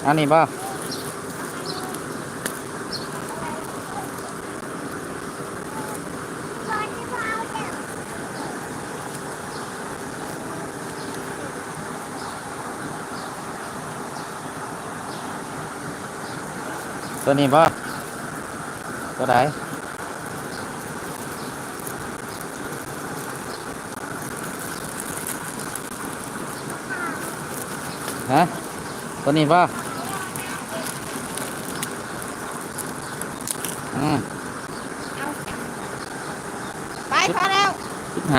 อันนี้บ่ตัวนี้บ่ตัวไหนฮะตัวนี้บ่ไปพอแล้ว15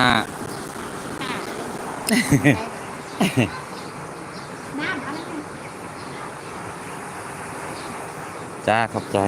น้ำอะไร จ้าขอบใจ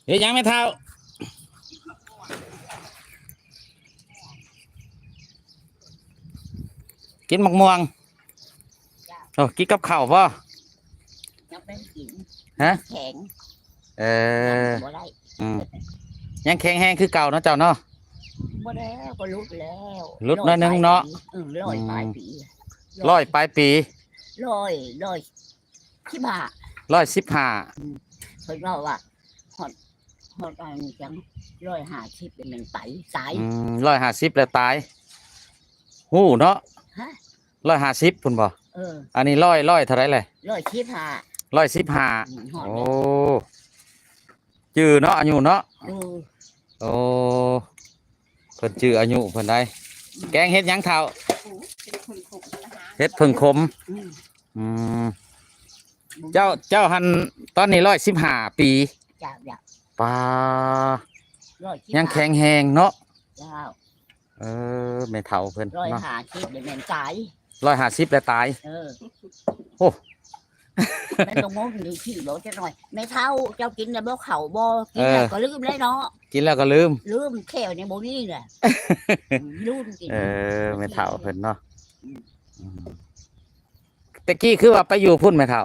เฮ้ยยังไม่เท่ากินหมกม่วงโอ้กินกับข้าวป่ะยังเป็นกิน ฮะ แข็ง บ่ได้ยังแข็งแห้งคือเก่าเนาะเจ้าเนาะบ่แล้วก็ลุดแล้วลุดน้อยนึงเนาะร้อยปลายปี ร้อยปลายปี ร้อยที่บ่า115เพิ่นว่าฮอดอันจัง150เป็นมันไปสาย150แล้วตายหู้เนาะฮะ150พุ่นบ่อันนี้ร้อยเท่าไรเลย115 115โอ้จื้อเนาะอายุเนาะโอ้เพิ่นจื้ออายุเพิ่นได้แกงเฮ็ดหยังเฒ่าเฮ็ดผึ่งขมเจ้าหันตอนนี้115 ปีปลายังแข็งแรงเนาะไม่เฒ่าเพิ่นเนาะ150เดี๋ยวแม่นตาย150แล้วตายโอ้แม่ต้องมองดูที่บ่จะหน่อยไม่เท่าเจ้ากินแล้วบ่เข้าบ่กินแล้วก็ลืมได้เนาะกินแล้วก็ลืมแค่ในบ่มีแหละลืมกินไม่เฒ่าเพิ่นเนาะตะกี้คือว่าไปอยู่พุ่นไม่เฒ่า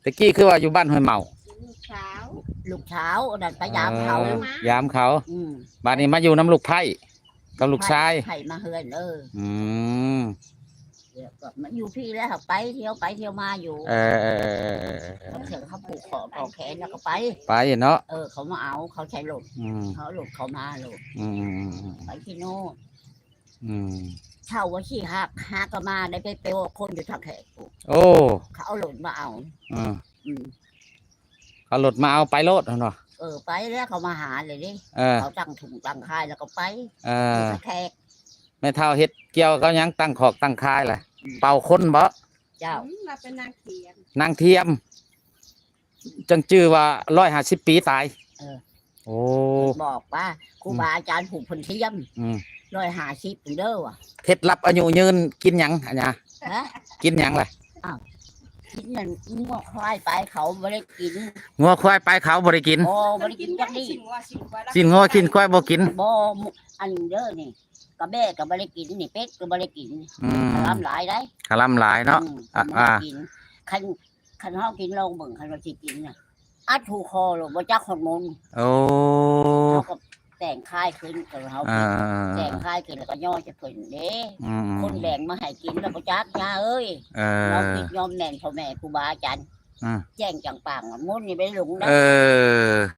ตะกี้คือว่าอยู่บ้านห้วยเมาลูกเช้านั่นไปยามเขาบ้านนี้มาอยู่น้ำลูกไผ่กับลูกชายไผ่มาเฮือนมันอยู่พี่แล้วไปเที่ยวมาอยู่เถึงเขาผูกคอต่อแขนแล้วก็ไปเนาะเขามาเอาเขาใช้หลบเขามาหลบไปที่โน่เช่าว่าขี้หักก็มาได้ไปเป็นคนอยู่ทางแขกโอ้เขาเอาหลดมาเอาเขาหลดมาเอาไปโลดเนาะไปแล้วเขามาหาเลยดิเขาตั้งถุงตั้งคายแล้วก็ไปแขกไม่เท่าเฮ็ดเกี่ยวก็ยังตั้งขอกตั้งคายแหละเป่าคนบ่เจ้ามาเป็นนางเทียมจังจื้อว่า150 ปีตายโอ้บอกว่าครูบาอาจารย์ผูกพันเทียม150เด้อว่ะเคล็ดลับอายุยืนกินหยังอันเนี้ยกินหยังเลยกินนั่นงัวควายไปเขาไม่ได้กินงัวควายไปเขาบ่ได้กินไม่ได้กินจังนี่สิงัวกินควายบ่กินอันเด้อนี่กระแบก็ไม่ได้กินนี่เป็ดก็ไม่ได้กินขลำหลายได้ขลำหลายเนาะคันเฮากินลองเบิ่งคันว่าสิกินน่ะอัดถูคอหรอกบ่จักฮอร์โมนโอ้แต่งคายขึ้นกับเฮาแต่งคายขึ้นแล้วก็ย่อจะขึ้นเด้คนแบ่งมาให้กินแล้วบ่จักยาเอ้ยเราคิดยอมแน่นพ่อแม่ครูบาอาจารย์แจ้งจังปังมุ่นนี่ไปหลงนะ